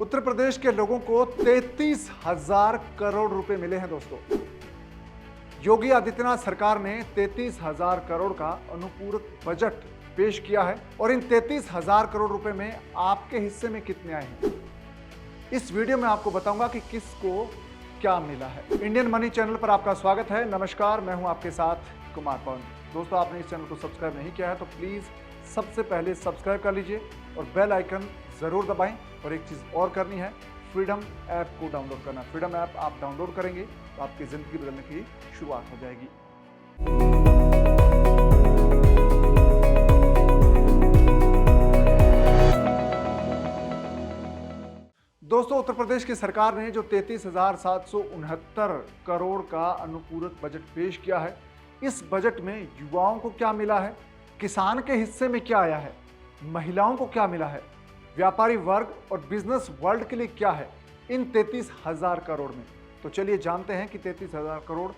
उत्तर प्रदेश के लोगों को 33,000 करोड़ रुपए मिले हैं दोस्तों। योगी आदित्यनाथ सरकार ने 33,000 करोड़ का अनुपूरक बजट पेश किया है और इन 33,000 करोड़ रुपए में आपके हिस्से में कितने आए हैं, इस वीडियो में आपको बताऊंगा कि किसको क्या मिला है। इंडियन मनी चैनल पर आपका स्वागत है। नमस्कार, मैं हूं आपके साथ कुमार पवन। दोस्तों, आपने इस चैनल को सब्सक्राइब नहीं किया है तो प्लीज सबसे पहले सब्सक्राइब कर लीजिए और बेल आइकन जरूर दबाएं। और एक चीज और करनी है, फ्रीडम ऐप को डाउनलोड करना। फ्रीडम ऐप आप डाउनलोड करेंगे तो आपकी जिंदगी बदलने की शुरुआत हो जाएगी। दोस्तों, उत्तर प्रदेश की सरकार ने जो 33,769 करोड़ का अनुपूरक बजट पेश किया है, इस बजट में युवाओं को क्या मिला है, किसान के हिस्से में क्या आया है, महिलाओं को क्या मिला है, व्यापारी वर्ग और बिजनेस वर्ल्ड के लिए क्या है इन 33,000 करोड़ में। तो चलिए जानते हैं कि 33,000 करोड़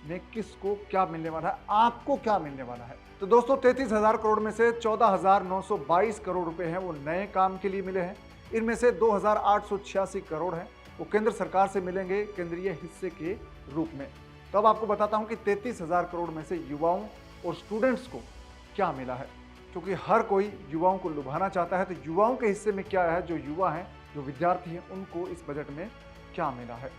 में किसको क्या मिलने वाला है, आपको क्या मिलने वाला है। तो दोस्तों, 33,000 करोड़ में से 14,922 करोड़ रुपए हैं वो नए काम के लिए मिले हैं। इनमें से 2,886 करोड़ हैं वो केंद्र सरकार से मिलेंगे केंद्रीय हिस्से के रूप में। तो अब आपको बताता हूं कि 33,000 करोड़ में से युवाओं और स्टूडेंट्स को क्या मिला है, क्योंकि हर कोई युवाओं को लुभाना चाहता है। तो युवाओं के हिस्से में क्या है, जो युवा हैं, जो विद्यार्थी हैं, उनको इस बजट में क्या मिला है।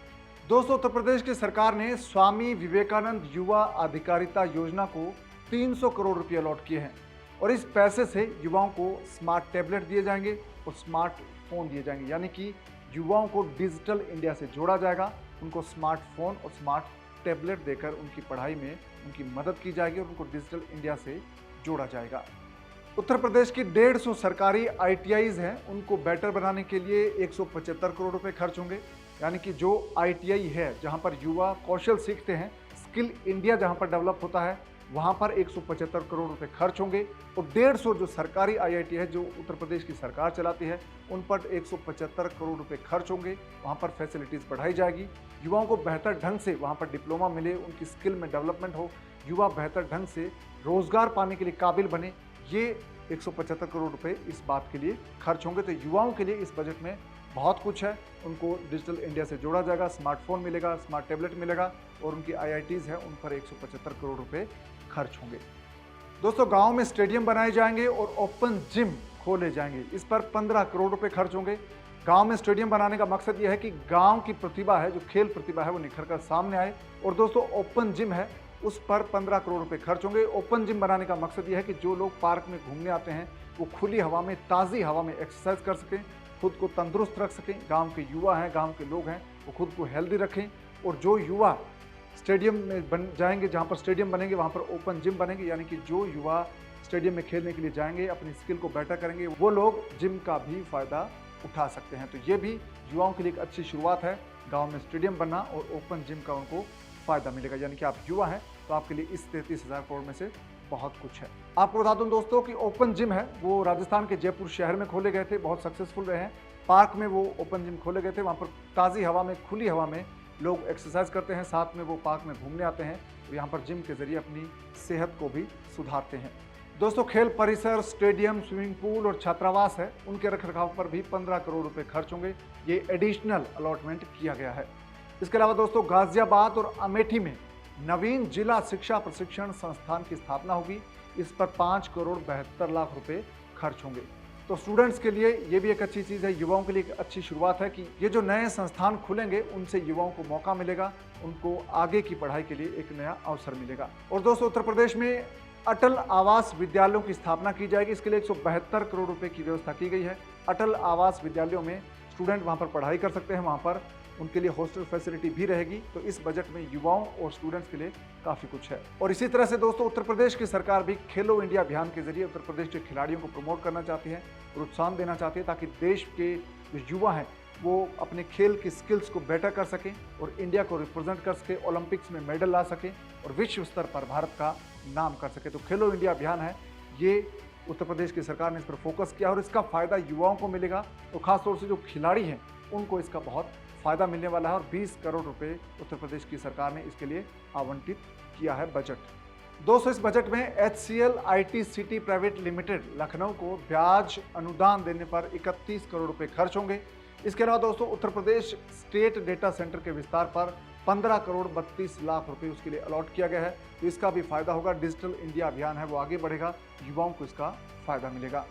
दोस्तों, उत्तर प्रदेश की सरकार ने स्वामी विवेकानंद युवा अधिकारिता योजना को 300 करोड़ रुपये अलॉट किए हैं और इस पैसे से युवाओं को स्मार्ट टैबलेट दिए जाएंगे और स्मार्टफोन दिए जाएंगे। यानी कि युवाओं को डिजिटल इंडिया से जोड़ा जाएगा, उनको स्मार्टफोन और स्मार्ट टैबलेट देकर उनकी पढ़ाई में उनकी मदद की जाएगी और उनको डिजिटल इंडिया से जोड़ा जाएगा। उत्तर प्रदेश की 150 सरकारी ITIs हैं, उनको बेटर बनाने के लिए 175 करोड़ रुपए खर्च होंगे। यानी कि जो ITI है जहां पर युवा कौशल सीखते हैं, स्किल इंडिया जहां पर डेवलप होता है, वहां पर 175 करोड़ रुपए खर्च होंगे। और 150 जो सरकारी IIT है जो उत्तर प्रदेश की सरकार चलाती है, उन पर 175 करोड़ रुपए खर्च होंगे। वहां पर फैसिलिटीज़ बढ़ाई जाएगी, युवाओं को बेहतर ढंग से वहां पर डिप्लोमा मिले, उनकी स्किल में डेवलपमेंट हो, युवा बेहतर ढंग से रोजगार पाने के लिए काबिल बने। ये 175 करोड़ रुपए इस बात के लिए खर्च होंगे। तो युवाओं के लिए इस बजट में बहुत कुछ है। उनको डिजिटल इंडिया से जोड़ा जाएगा, स्मार्टफोन मिलेगा, स्मार्ट टैबलेट मिलेगा और उनकी IITs हैं, उन पर 175 करोड़ रुपए खर्च होंगे। दोस्तों, गांव में स्टेडियम बनाए जाएंगे और ओपन जिम खोले जाएंगे, इस पर 15 करोड़ रुपए खर्च होंगे। गांव में स्टेडियम बनाने का मकसद यह है कि गांव की प्रतिभा है, जो खेल प्रतिभा है, वो निखर कर सामने आए। और दोस्तों, ओपन जिम है, उस पर 15 करोड़ रुपए खर्च होंगे। ओपन जिम बनाने का मकसद यह है कि जो लोग पार्क में घूमने आते हैं वो खुली हवा में, ताज़ी हवा में एक्सरसाइज कर सकें, खुद को तंदुरुस्त रख सकें। गांव के युवा हैं, गांव के लोग हैं, वो खुद को हेल्दी रखें। और जो युवा स्टेडियम में बन जाएंगे, जहां पर स्टेडियम बनेंगे वहां पर ओपन जिम बनेंगे। यानी कि जो युवा स्टेडियम में खेलने के लिए जाएंगे, अपनी स्किल को बेटर करेंगे, वो लोग जिम का भी फायदा उठा सकते हैं। तो ये भी युवाओं के लिए एक अच्छी शुरुआत है, गाँव में स्टेडियम बनना और ओपन जिम का उनको फायदा मिलेगा। यानी कि आप युवा हैं तो आपके लिए इस 33,000 करोड़ में से बहुत कुछ है। आपको बता दूं दोस्तों कि ओपन जिम है वो राजस्थान के जयपुर शहर में खोले गए थे, बहुत सक्सेसफुल रहे हैं। पार्क में वो ओपन जिम खोले गए थे, वहाँ पर ताज़ी हवा में, खुली हवा में लोग एक्सरसाइज करते हैं, साथ में वो पार्क में घूमने आते हैं और यहाँ पर जिम के जरिए अपनी सेहत को भी सुधारते हैं। दोस्तों, खेल परिसर, स्टेडियम, स्विमिंग पूल और छात्रावास है, उनके रखरखाव पर भी 15 करोड़ रुपए खर्च होंगे। ये एडिशनल अलॉटमेंट किया गया है। इसके अलावा दोस्तों, गाजियाबाद और अमेठी में नवीन जिला शिक्षा प्रशिक्षण संस्थान की स्थापना होगी, इस पर 5 करोड़ 72 लाख रुपए खर्च होंगे। तो स्टूडेंट्स के लिए ये भी एक अच्छी चीज़ है, युवाओं के लिए एक अच्छी शुरुआत है कि ये जो नए संस्थान खुलेंगे उनसे युवाओं को मौका मिलेगा, उनको आगे की पढ़ाई के लिए एक नया अवसर मिलेगा। और दोस्तों, उत्तर प्रदेश में अटल आवास विद्यालयों की स्थापना की जाएगी, इसके लिए 172 करोड़ रुपए की व्यवस्था की गई है। अटल आवास विद्यालयों में स्टूडेंट वहाँ पर पढ़ाई कर सकते हैं, वहाँ पर उनके लिए हॉस्टल फैसिलिटी भी रहेगी। तो इस बजट में युवाओं और स्टूडेंट्स के लिए काफ़ी कुछ है। और इसी तरह से दोस्तों, उत्तर प्रदेश की सरकार भी खेलो इंडिया अभियान के जरिए उत्तर प्रदेश के खिलाड़ियों को प्रमोट करना चाहती है, प्रोत्साहन देना चाहती है, ताकि देश के जो युवा हैं वो अपने खेल की स्किल्स को बेटर कर सकें और इंडिया को रिप्रेजेंट कर सकें, ओलंपिक्स में मेडल ला सकें और विश्व स्तर पर भारत का नाम कर सके। तो खेलो इंडिया अभियान है, ये उत्तर प्रदेश की सरकार ने इस पर फोकस किया और इसका फ़ायदा युवाओं को मिलेगा। तो खासतौर से जो खिलाड़ी हैं उनको इसका बहुत फ़ायदा मिलने वाला है और 20 करोड़ रुपए उत्तर प्रदेश की सरकार ने इसके लिए आवंटित किया है बजट। दोस्तों, इस बजट में HCL IT city private limited Lucknow को ब्याज अनुदान देने पर 31 करोड़ रुपए खर्च होंगे। इसके अलावा दोस्तों Uttar Pradesh state data centre के विस्तार पर 15 करोड़ 32 लाख रुपए उसके लिए अलॉट किया गया है। तो इसका भी फायदा होगा। डिजिटल इंडिया अभियान है वो आगे बढ़ेगा, युवाओं को इसका फायदा मिलेगा।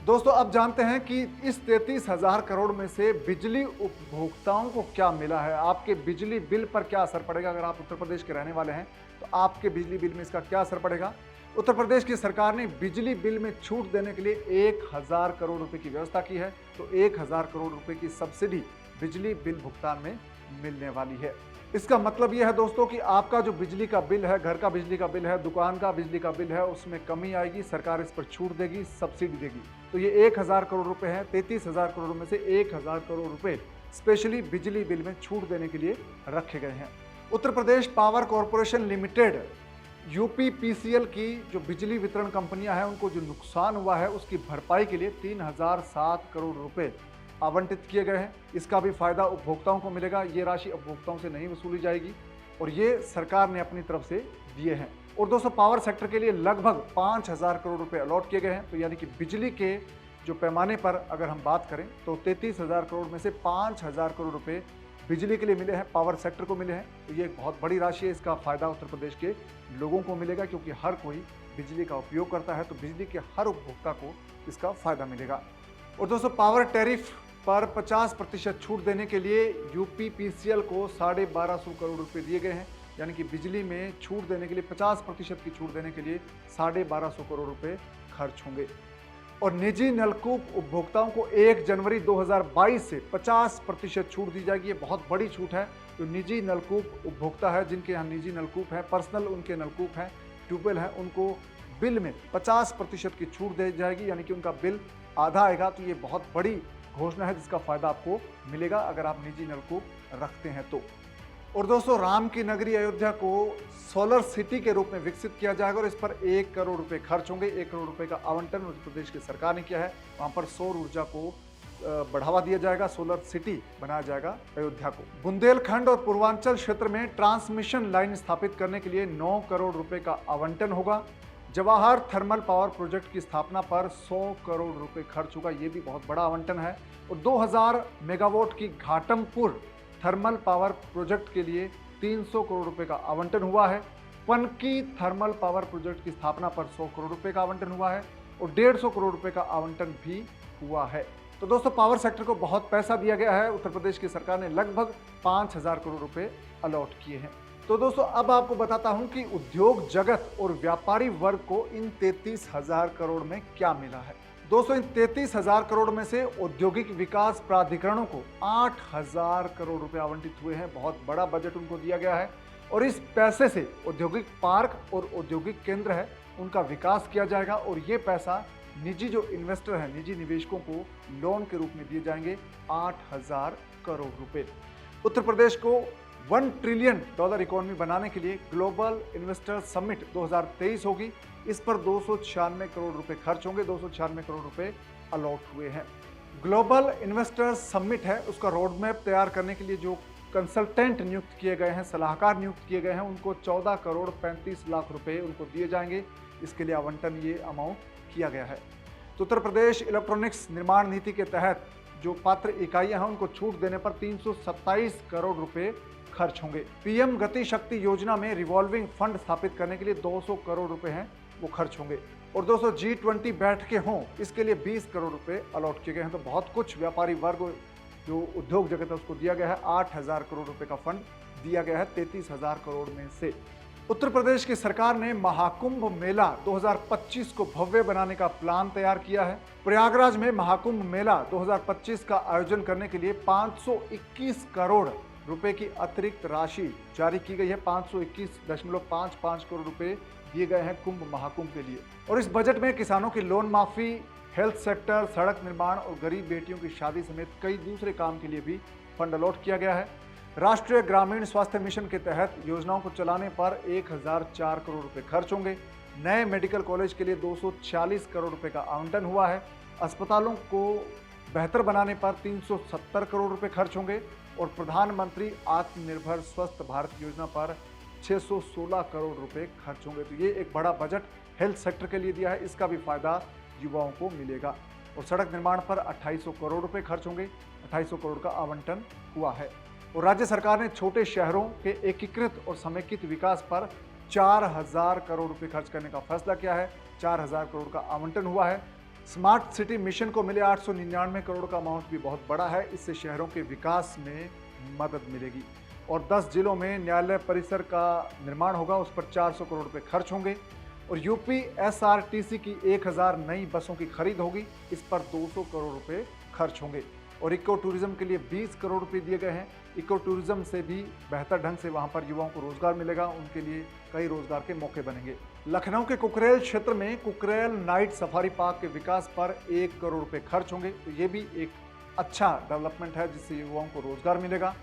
दोस्तों अब जानते हैं कि इस 33,000 करोड़ में से बिजली उपभोक्ताओं को क्या मिला है। आपके बिजली बिल पर क्या असर पड़ेगा। अगर आप उत्तर प्रदेश के रहने वाले हैं तो आपके बिजली बिल में इसका क्या असर पड़ेगा। उत्तर प्रदेश की सरकार ने बिजली बिल में छूट देने के लिए 1,000 करोड़ रुपए की व्यवस्था की है। तो 1,000 करोड़ रुपए की सब्सिडी बिजली बिल भुगतान में मिलने वाली है। इसका मतलब यह है दोस्तों कि आपका जो बिजली का बिल है, घर का बिजली का बिल है, दुकान का बिजली का बिल है, उसमें कमी आएगी, सरकार इस पर छूट देगी, सब्सिडी देगी। तो ये 1,000 करोड़ रुपए है। 33,000 करोड़ में से 1,000 करोड़ रुपए स्पेशली बिजली बिल में छूट देने के लिए रखे गए हैं। Uttar Pradesh power corporation limited UPPCL की जो बिजली वितरण कंपनियां हैं उनको जो नुकसान हुआ है उसकी भरपाई के लिए 3,007 करोड़ रुपए आवंटित किए गए हैं। इसका भी फायदा उपभोक्ताओं को मिलेगा। ये राशि उपभोक्ताओं से नहीं वसूली जाएगी और ये सरकार ने अपनी तरफ से दिए हैं। और दोस्तों पावर सेक्टर के लिए लगभग 5,000 करोड़ रुपए अलॉट किए गए हैं। तो यानी कि बिजली के जो पैमाने पर अगर हम बात करें तो 33,000 करोड़ में से 5,000 करोड़ रुपए बिजली के लिए मिले हैं, पावर सेक्टर को मिले हैं। तो ये एक बहुत बड़ी राशि है। इसका फायदा उत्तर प्रदेश के लोगों को मिलेगा क्योंकि हर कोई बिजली का उपयोग करता है। तो बिजली के हर उपभोक्ता को इसका फायदा मिलेगा। और दोस्तों पावर टैरिफ पर 50% छूट देने के लिए यूपीपीसीएल को 1,250 करोड़ रुपए दिए गए हैं। यानी कि बिजली में छूट देने के लिए 50% की छूट देने के लिए 1,250 करोड़ रुपए खर्च होंगे। और निजी नलकूप उपभोक्ताओं को 1 जनवरी 2022 से 50% छूट दी जाएगी। ये बहुत बड़ी छूट है। जो निजी नलकूप उपभोक्ता है, जिनके यहाँ निजी नलकूप है, पर्सनल उनके नलकूप हैं, ट्यूबवेल हैं, उनको बिल में 50% की छूट दी जाएगी। यानी कि उनका बिल आधा आएगा। तो ये बहुत बड़ी घोषणा है जिसका फायदा आपको मिलेगा अगर आप निजी नलकूप रखते हैं तो। और दोस्तों राम की नगरी अयोध्या को सोलर सिटी के रूप में विकसित किया जाएगा और इस पर 1 करोड़ रुपए खर्च होंगे। 1 करोड़ रुपए का आवंटन उत्तर प्रदेश की सरकार ने किया है। वहां पर सौर ऊर्जा को बढ़ावा दिया जाएगा, सोलर सिटी बनाया जाएगा अयोध्या को। बुंदेलखंड और पूर्वांचल क्षेत्र में ट्रांसमिशन लाइन स्थापित करने के लिए 9 करोड़ रुपए का आवंटन होगा। जवाहर थर्मल पावर प्रोजेक्ट की स्थापना पर 100 करोड़ रुपए खर्च होगा। ये भी बहुत बड़ा आवंटन है। और 2000 मेगावाट की घाटमपुर थर्मल पावर प्रोजेक्ट के लिए 300 करोड़ रुपए का आवंटन हुआ है। पनकी थर्मल पावर प्रोजेक्ट की स्थापना पर 100 करोड़ रुपए का आवंटन हुआ है और 150 करोड़ रुपए का आवंटन भी हुआ है। तो दोस्तों पावर सेक्टर को बहुत पैसा दिया गया है। उत्तर प्रदेश की सरकार ने लगभग 5,000 करोड़ रुपए अलॉट किए हैं। तो दोस्तों अब आपको बताता हूं कि उद्योग जगत और व्यापारी वर्ग को इन 33,000 करोड़ में क्या मिला है। दोस्तों इन 33,000 करोड़ में से औद्योगिक विकास प्राधिकरणों को 8,000 करोड़ रुपए आवंटित हुए हैं। बहुत बड़ा बजट उनको दिया गया है और इस पैसे से औद्योगिक पार्क और औद्योगिक केंद्र है उनका विकास किया जाएगा। और ये पैसा निजी जो इन्वेस्टर हैं, निजी निवेशकों को लोन के रूप में दिए जाएंगे 8,000 करोड़ रुपए। उत्तर प्रदेश को $1 ट्रिलियन इकोनॉमी बनाने के लिए ग्लोबल इन्वेस्टर समिट 2023 होगी। इस पर 296 करोड़ रुपए खर्च होंगे। 296 करोड़ रुपए अलॉट हुए हैं। ग्लोबल इन्वेस्टर समिट है उसका रोड मैप तैयार करने के लिए जो कंसल्टेंट नियुक्त किए गए हैं, सलाहकार नियुक्त किए गए हैं, उनको 14 करोड़ 35 लाख रुपए उनको दिए जाएंगे। इसके लिए आवंटन ये अमाउंट किया गया है। तो उत्तर प्रदेश इलेक्ट्रॉनिक्स निर्माण नीति के तहत जो पात्र इकाइयां हैं उनको छूट देने पर 327 करोड़ रुपए खर्च होंगे। पीएम गति शक्ति योजना में रिवॉल्विंग फंड स्थापित करने के लिए 200 करोड़ रुपए हैं वो खर्च होंगे। और दोस्तों G20 बैठकें हों इसके लिए 20 करोड़ रुपए अलॉट किए गए हैं। तो बहुत कुछ व्यापारी वर्ग जो उद्योग जगत है उसको दिया गया है। 8,000 करोड़ रुपए का फंड दिया गया है 33,000 करोड़ में से। उत्तर प्रदेश की सरकार ने महाकुंभ मेला 2025 को भव्य बनाने का प्लान तैयार किया है। प्रयागराज में महाकुंभ मेला 2025 का आयोजन करने के लिए 521 करोड़ रुपए की अतिरिक्त राशि जारी की गई है। 521.55 करोड़ रुपए दिए गए हैं कुंभ महाकुंभ के लिए। और इस बजट में किसानों की लोन माफी, हेल्थ सेक्टर, सड़क निर्माण और गरीब बेटियों की शादी समेत कई दूसरे काम के लिए भी फंड अलॉट किया गया है। राष्ट्रीय ग्रामीण स्वास्थ्य मिशन के तहत योजनाओं को चलाने पर 1,004 करोड़ रुपए खर्च होंगे। नए मेडिकल कॉलेज के लिए 246 करोड़ रुपए का आवंटन हुआ है। अस्पतालों को बेहतर बनाने पर 370 करोड़ रुपए खर्च होंगे। और प्रधानमंत्री आत्मनिर्भर स्वस्थ भारत योजना पर 616 करोड़ रुपए खर्च होंगे। तो ये एक बड़ा बजट हेल्थ सेक्टर के लिए दिया है। इसका भी फायदा युवाओं को मिलेगा। और सड़क निर्माण पर 2800 करोड़ रुपए खर्च होंगे। 2800 करोड़ का आवंटन हुआ है। और राज्य सरकार ने छोटे शहरों के एकीकृत और समेकित विकास पर 4000 करोड़ रुपए खर्च करने का फैसला किया है। 4000 करोड़ का आवंटन हुआ है। स्मार्ट सिटी मिशन को मिले 899 करोड़ का अमाउंट भी बहुत बड़ा है। इससे शहरों के विकास में मदद मिलेगी। और 10 जिलों में न्यायालय परिसर का निर्माण होगा, उस पर 400 करोड़ रुपए खर्च होंगे। और यूपी एसआरटीसी की 1000 नई बसों की खरीद होगी, इस पर 200 करोड़ रुपए खर्च होंगे। और इको टूरिज्म के लिए 20 करोड़ रुपए दिए गए हैं। इको टूरिज्म से भी बेहतर ढंग से वहां पर युवाओं को रोजगार मिलेगा, उनके लिए कई रोजगार के मौके बनेंगे। लखनऊ के कुकरेल क्षेत्र में कुकरेल नाइट सफारी पार्क के विकास पर 1 करोड़ रुपए खर्च होंगे। तो ये भी एक अच्छा डेवलपमेंट है जिससे युवाओं को रोजगार मिलेगा।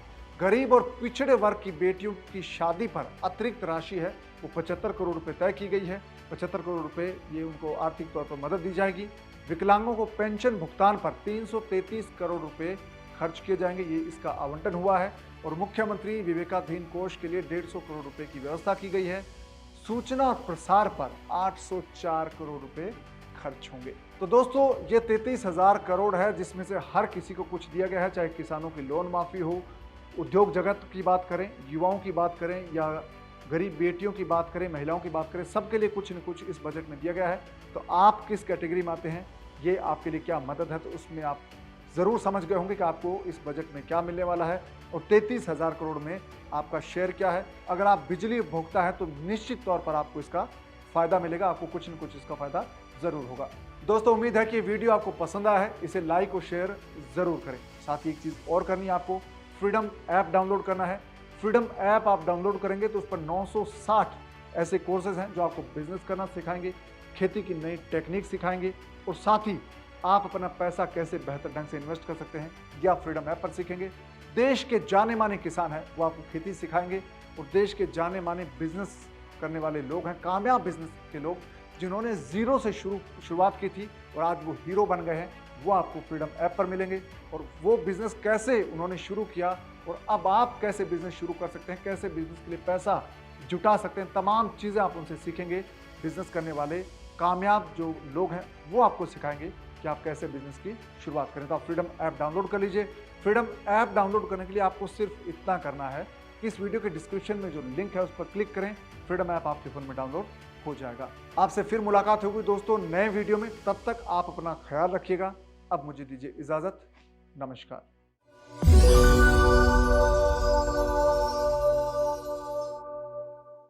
गरीब और पिछड़े वर्ग की बेटियों की शादी पर अतिरिक्त राशि है, वो 75 करोड़ रुपए तय की गई है। 75 करोड़ रुपए ये उनको आर्थिक तौर पर मदद दी जाएगी। विकलांगों को पेंशन भुगतान पर 333 करोड़ रुपए खर्च किए जाएंगे, ये इसका आवंटन हुआ है। और मुख्यमंत्री विवेकाधीन कोष के लिए 150 करोड़ रुपए की व्यवस्था की गई है। सूचना और प्रसार पर 804 करोड़ रुपए खर्च होंगे। तो दोस्तों ये 33,000 करोड़ है, जिसमें से हर किसी को कुछ दिया गया है, चाहे किसानों की लोन माफी हो, उद्योग जगत की बात करें, युवाओं की बात करें या गरीब बेटियों की बात करें, महिलाओं की बात करें, सबके लिए कुछ न कुछ इस बजट में दिया गया है। तो आप किस कैटेगरी में आते हैं, ये आपके लिए क्या मदद है, तो उसमें आप ज़रूर समझ गए होंगे कि आपको इस बजट में क्या मिलने वाला है और 33,000 करोड़ में आपका शेयर क्या है। अगर आप बिजली उपभोक्ता है तो निश्चित तौर पर आपको इसका फ़ायदा मिलेगा, आपको कुछ न कुछ इसका फ़ायदा ज़रूर होगा। दोस्तों उम्मीद है कि ये वीडियो आपको पसंद आया है, इसे लाइक और शेयर ज़रूर करें। साथ ही एक चीज़ और करनी है, आपको फ्रीडम ऐप डाउनलोड करना है। फ्रीडम ऐप आप डाउनलोड करेंगे तो उस पर 960 ऐसे कोर्सेज हैं जो आपको बिजनेस करना सिखाएंगे, खेती की नई टेक्निक सिखाएंगे और साथ ही आप अपना पैसा कैसे बेहतर ढंग से इन्वेस्ट कर सकते हैं या फ्रीडम ऐप पर सीखेंगे। देश के जाने माने किसान हैं, वो आपको खेती सिखाएंगे और देश के जाने माने बिजनेस करने वाले लोग हैं, कामयाब बिजनेस के लोग जिन्होंने जीरो से शुरुआत की थी और आज वो हीरो बन गए हैं, वो आपको फ्रीडम ऐप पर मिलेंगे। और वो बिजनेस कैसे उन्होंने शुरू किया और अब आप कैसे बिजनेस शुरू कर सकते हैं, कैसे बिजनेस के लिए पैसा जुटा सकते हैं, तमाम चीज़ें आप उनसे सीखेंगे। बिजनेस करने वाले कामयाब जो लोग हैं वो आपको सिखाएंगे कि आप कैसे बिजनेस की शुरुआत करें। तो आप फ्रीडम ऐप डाउनलोड कर लीजिए। फ्रीडम ऐप डाउनलोड करने के लिए आपको सिर्फ इतना करना है कि इस वीडियो के डिस्क्रिप्शन में जो लिंक है उस पर क्लिक करें, फ्रीडम ऐप आपके फ़ोन में डाउनलोड हो जाएगा। आपसे फिर मुलाकात होगी दोस्तों नए वीडियो में, तब तक आप अपना ख्याल रखिएगा। अब मुझे दीजिए इजाज़त, नमस्कार।